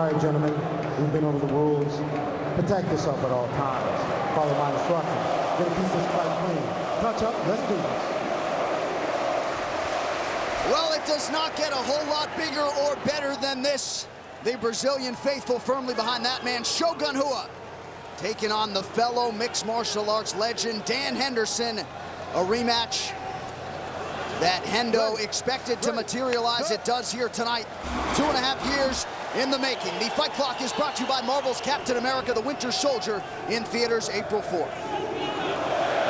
All right, gentlemen, we've been over the rules. Protect yourself at all times. Follow my instructions. Gonna keep this fight clean. Touch up, let's do this. Well, it does not get a whole lot bigger or better than this. The Brazilian faithful firmly behind that man, Shogun Rua, taking on the fellow mixed martial arts legend, Dan Henderson. A rematch that Hendo expected to materialize. It does here tonight. 2.5 years in the making. The Fight Clock is brought to you by Marvel's Captain America, the Winter Soldier, in theaters April 4th.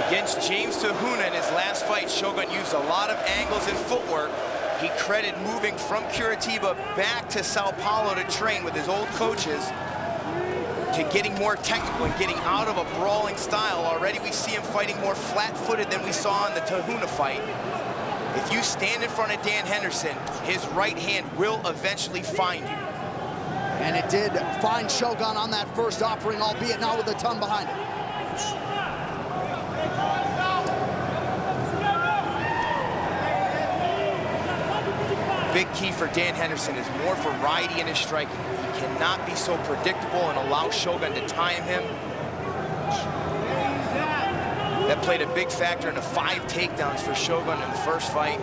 Against James Tahuna in his last fight, Shogun used a lot of angles and footwork. He credited moving from Curitiba back to Sao Paulo to train with his old coaches, to getting more technical and getting out of a brawling style. Already we see him fighting more flat-footed than we saw in the Tahuna fight. If you stand in front of Dan Henderson, his right hand will eventually find you. And it did find Shogun on that first offering, albeit not with a ton behind it. Big key for Dan Henderson is more variety in his striking. He cannot be so predictable and allow Shogun to time him. That played a big factor in the 5 takedowns for Shogun in the first fight.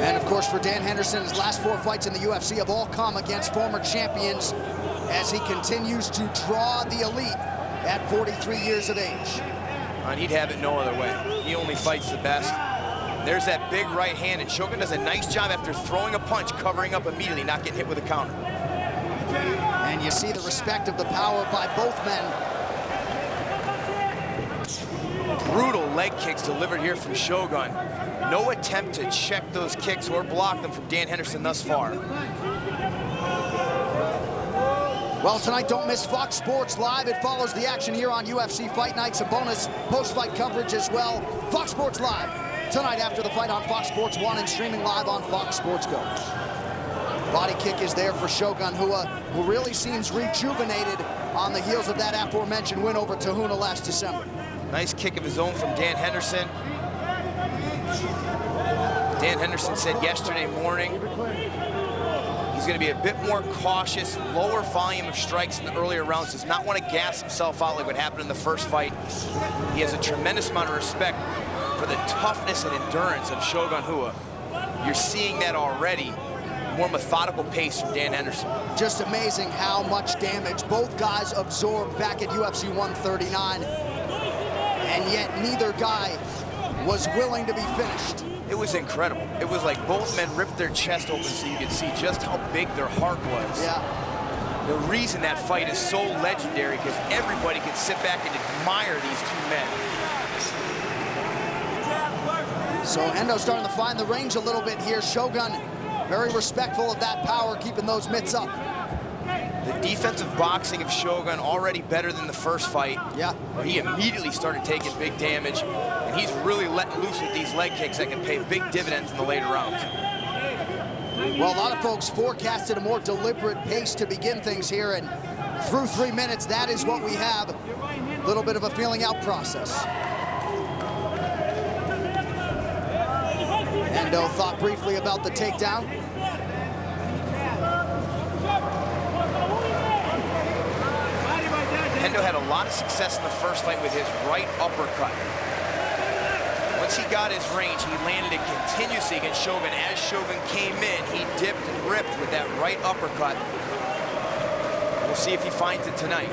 And of course, for Dan Henderson, his last 4 fights in the UFC have all come against former champions as he continues to draw the elite at 43 years of age. And he'd have it no other way. He only fights the best. There's that big right hand, and Shogun does a nice job after throwing a punch, covering up immediately, not getting hit with a counter. And you see the respect of the power by both men. Brutal leg kicks delivered here from Shogun. No attempt to check those kicks or block them from Dan Henderson thus far. Well, tonight, don't miss Fox Sports Live. It follows the action here on UFC Fight Night. Some bonus post-fight coverage as well. Fox Sports Live, tonight after the fight on Fox Sports 1 and streaming live on Fox Sports Go. Body kick is there for Shogun Rua, who really seems rejuvenated on the heels of that aforementioned win over Tahuna last December. Nice kick of his own from Dan Henderson. Dan Henderson said yesterday morning he's going to be a bit more cautious, lower volume of strikes in the earlier rounds, does not want to gas himself out like what happened in the first fight. He has a tremendous amount of respect for the toughness and endurance of Shogun Rua. You're seeing that already. More methodical pace from Dan Henderson. Just amazing how much damage both guys absorbed back at UFC 139, and yet neither guy was willing to be finished. It was incredible. It was like both men ripped their chest open so you could see just how big their heart was. Yeah. The reason that fight is so legendary because everybody can sit back and admire these 2 men. So Hendo's starting to find the range a little bit here. Shogun, very respectful of that power, keeping those mitts up. The defensive boxing of Shogun already better than the first fight. Yeah. Where he immediately started taking big damage, and he's really letting loose with these leg kicks that can pay big dividends in the later rounds. Well, a lot of folks forecasted a more deliberate pace to begin things here, and through 3 minutes, that is what we have. A little bit of a feeling out process. Hendo thought briefly about the takedown. Hendo had a lot of success in the first fight with his right uppercut. Once he got his range, he landed it continuously against Shogun. As Shogun came in, he dipped and ripped with that right uppercut. We'll see if he finds it tonight.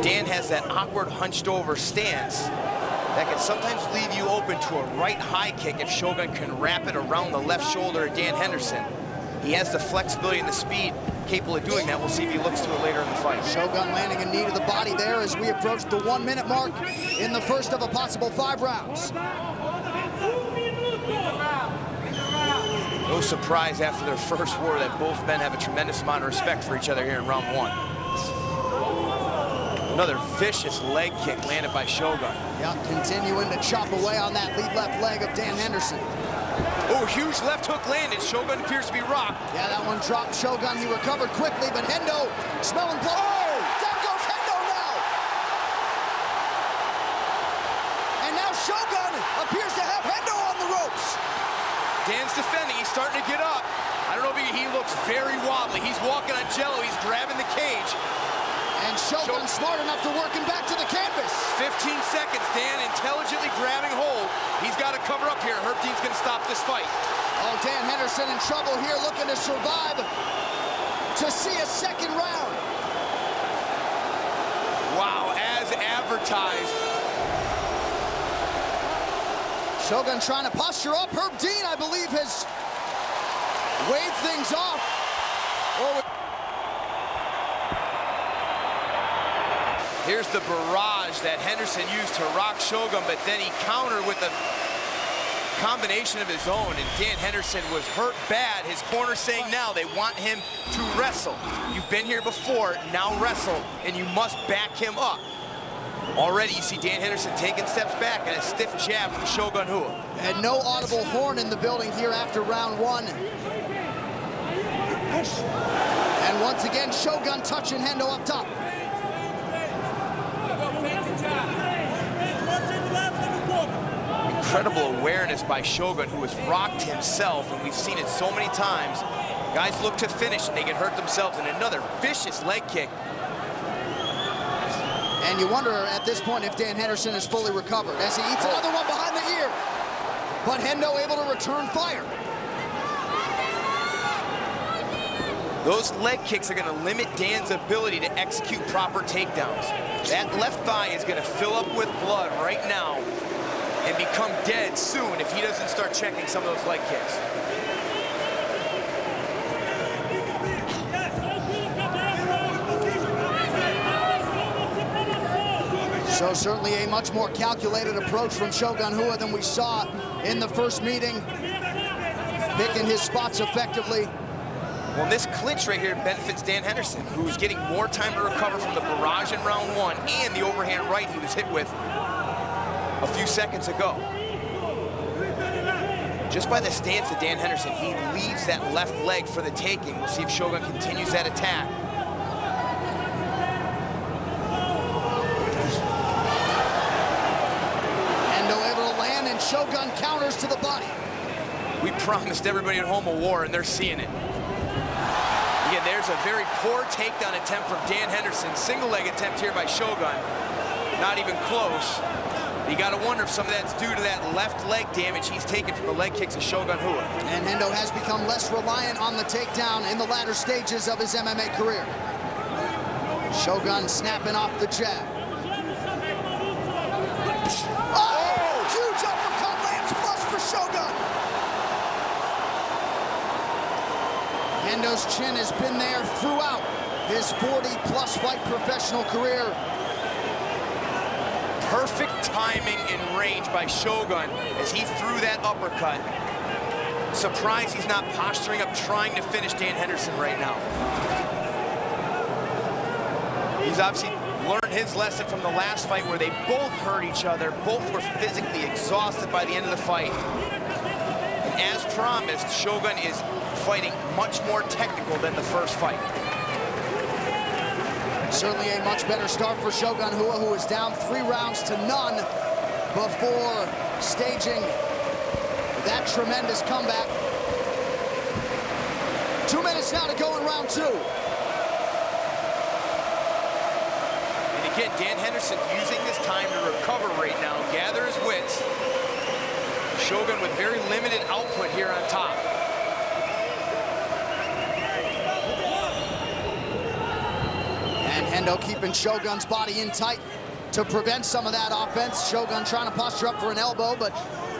Dan has that awkward hunched over stance that can sometimes leave you open to a right high kick if Shogun can wrap it around the left shoulder of Dan Henderson. He has the flexibility and the speed capable of doing that. We'll see if he looks to it later in the fight. Shogun landing a knee to the body there as we approach the 1 minute mark in the first of a possible 5 rounds. No surprise after their first war that both men have a tremendous amount of respect for each other here in round 1. Another vicious leg kick landed by Shogun. Yeah, continuing to chop away on that lead left leg of Dan Henderson. Oh, huge left hook landed. Shogun appears to be rocked. Yeah, that one dropped Shogun. He recovered quickly, but Hendo smelling blood. Oh! Down goes Hendo now! And now Shogun appears to ropes. Dan's defending. He's starting to get up. I don't know if he looks very wobbly. He's walking on jello. He's grabbing the cage. And Shogun smart enough to work him back to the canvas. 15 seconds. Dan intelligently grabbing hold. He's got to cover up here. Herb Dean's going to stop this fight. Oh, Dan Henderson in trouble here, looking to survive to see a second round. Wow, as advertised. Shogun trying to posture up. Herb Dean, I believe, has waved things off. Here's the barrage that Henderson used to rock Shogun, but then he countered with a combination of his own, and Dan Henderson was hurt bad. His corner saying now they want him to wrestle. You've been here before, now wrestle, and you must back him up. Already you see Dan Henderson taking steps back and a stiff jab from Shogun Rua. And no audible horn in the building here after round one. And once again, Shogun touching Hendo up top. Incredible awareness by Shogun, who has rocked himself, and we've seen it so many times. Guys look to finish and they get hurt themselves, and another vicious leg kick. And you wonder at this point if Dan Henderson is fully recovered as he eats another one behind the ear. But Hendo able to return fire. Those leg kicks are going to limit Dan's ability to execute proper takedowns. That left thigh is going to fill up with blood right now and become dead soon if he doesn't start checking some of those leg kicks. So certainly a much more calculated approach from Shogun Rua than we saw in the first meeting. Picking his spots effectively. Well, this clinch right here benefits Dan Henderson, who's getting more time to recover from the barrage in round one and the overhand right he was hit with a few seconds ago. Just by the stance of Dan Henderson, he leaves that left leg for the taking. We'll see if Shogun continues that attack. Shogun counters to the body. We promised everybody at home a war, and they're seeing it. Again, there's a very poor takedown attempt from Dan Henderson. Single leg attempt here by Shogun. Not even close. You got to wonder if some of that's due to that left leg damage he's taken from the leg kicks of Shogun Rua. And Hendo has become less reliant on the takedown in the latter stages of his MMA career. Shogun snapping off the jab. Shogun. Hendo's chin has been there throughout his 40-plus fight professional career. Perfect timing and range by Shogun as he threw that uppercut. Surprised he's not posturing up, trying to finish Dan Henderson right now. He's obviously learned his lesson from the last fight where they both hurt each other. Both were physically exhausted by the end of the fight. And as promised, Shogun is fighting much more technical than the first fight. Certainly a much better start for Shogun Rua, who is down 3 rounds to none before staging that tremendous comeback. 2 minutes now to go in round 2. Again, Dan Henderson using this time to recover right now, gather his wits. Shogun with very limited output here on top. And Hendo keeping Shogun's body in tight to prevent some of that offense. Shogun trying to posture up for an elbow, but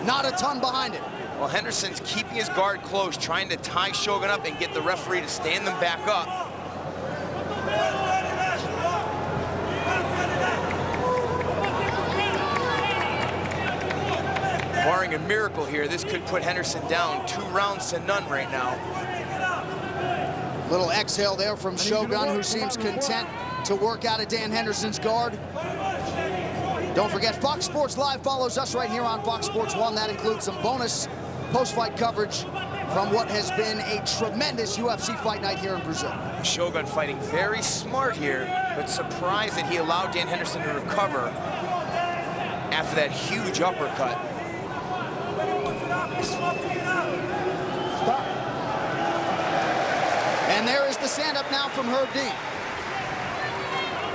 not a ton behind it. Well, Henderson's keeping his guard close, trying to tie Shogun up and get the referee to stand them back up. Barring a miracle here, this could put Henderson down 2 rounds to none right now. Little exhale there from Shogun, who seems content to work out of Dan Henderson's guard. Don't forget, Fox Sports Live follows us right here on Fox Sports 1. That includes some bonus post-fight coverage from what has been a tremendous UFC fight night here in Brazil. Shogun fighting very smart here, but surprised that he allowed Dan Henderson to recover after that huge uppercut. Stop. And there is the stand-up now from Herb Dean.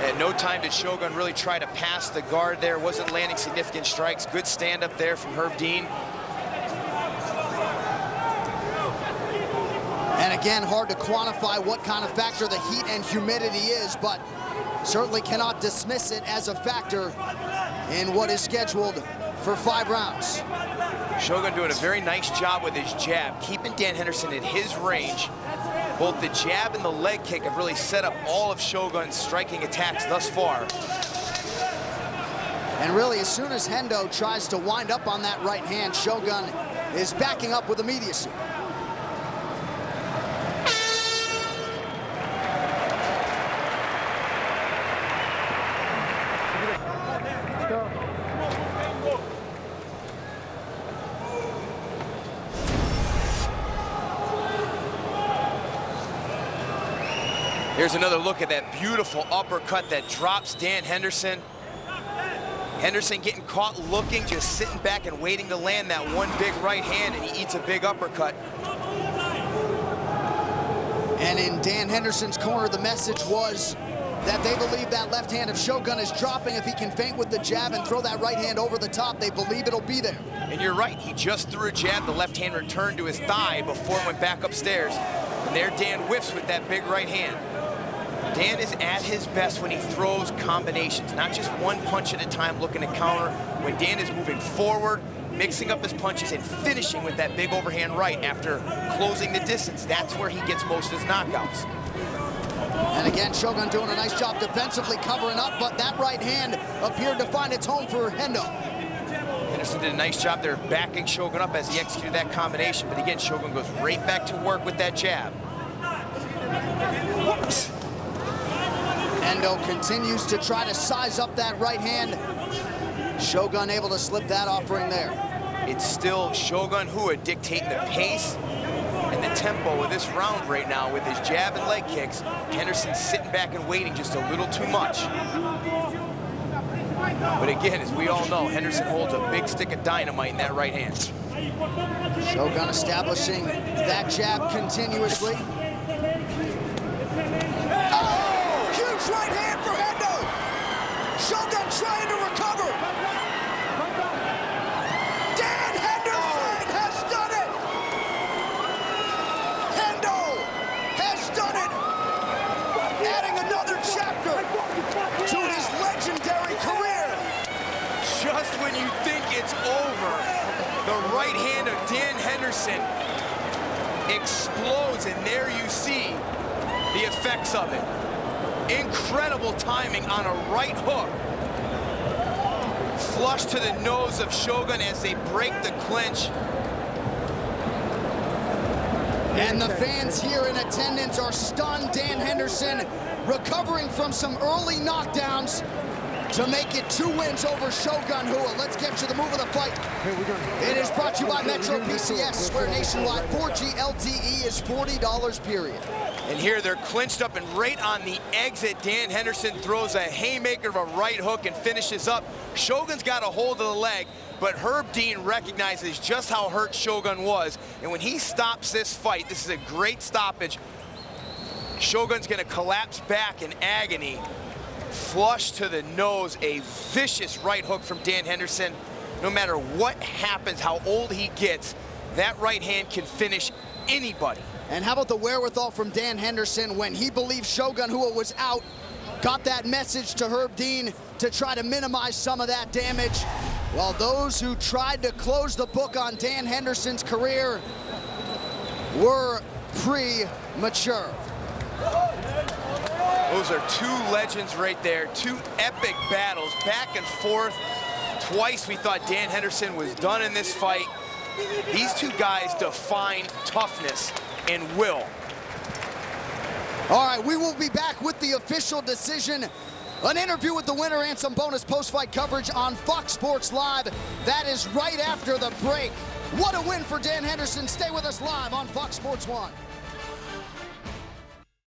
At no time did Shogun really try to pass the guard there. Wasn't landing significant strikes. Good stand-up there from Herb Dean. And again, hard to quantify what kind of factor the heat and humidity is, but certainly cannot dismiss it as a factor in what is scheduled for 5 rounds. Shogun doing a very nice job with his jab, keeping Dan Henderson at his range. Both the jab and the leg kick have really set up all of Shogun's striking attacks thus far. And really, as soon as Hendo tries to wind up on that right hand, Shogun is backing up with immediacy. Here's another look at that beautiful uppercut that drops Dan Henderson. Henderson getting caught looking, just sitting back and waiting to land that one big right hand, and he eats a big uppercut. And in Dan Henderson's corner, the message was that they believe that left hand of Shogun is dropping. If he can feint with the jab and throw that right hand over the top, they believe it'll be there. And you're right, he just threw a jab. The left hand returned to his thigh before it went back upstairs. And there Dan whiffs with that big right hand. Dan is at his best when he throws combinations, not just one punch at a time looking to counter. When Dan is moving forward, mixing up his punches and finishing with that big overhand right after closing the distance, that's where he gets most of his knockouts. And again, Shogun doing a nice job defensively covering up, but that right hand appeared to find its home for Hendo. Henderson did a nice job there backing Shogun up as he executed that combination, but again, Shogun goes right back to work with that jab. Hendo continues to try to size up that right hand. Shogun able to slip that offering there. It's still Shogun Rua dictating the pace and the tempo of this round right now with his jab and leg kicks. Henderson sitting back and waiting just a little too much. But again, as we all know, Henderson holds a big stick of dynamite in that right hand. Shogun establishing that jab continuously. Right hand for Hendo. Shogun trying to recover. Dan Henderson has done it. Hendo has done it. Adding another chapter to his legendary career. Just when you think it's over, the right hand of Dan Henderson explodes, and there you see the effects of it. Incredible timing on a right hook. Flush to the nose of Shogun as they break the clinch. And the fans here in attendance are stunned. Dan Henderson recovering from some early knockdowns to make it 2 wins over Shogun Rua. Let's get you the move of the fight. It is brought to you by Metro PCS. Swear nationwide, 4G LTE is $40 period. And here they're clinched up, and right on the exit, Dan Henderson throws a haymaker of a right hook and finishes up. Shogun's got a hold of the leg, but Herb Dean recognizes just how hurt Shogun was. And when he stops this fight, this is a great stoppage. Shogun's gonna collapse back in agony. Flush to the nose, a vicious right hook from Dan Henderson. No matter what happens, how old he gets, that right hand can finish anybody. And how about the wherewithal from Dan Henderson when he believed Shogun Rua was out, got that message to Herb Dean to try to minimize some of that damage, while those who tried to close the book on Dan Henderson's career were premature. Those are 2 legends right there, 2 epic battles, back and forth. Twice we thought Dan Henderson was done in this fight. These 2 guys define toughness and will. All right, we will be back with the official decision, an interview with the winner, and some bonus post-fight coverage on Fox Sports Live. That is right after the break. What a win for Dan Henderson. Stay with us live on Fox Sports 1.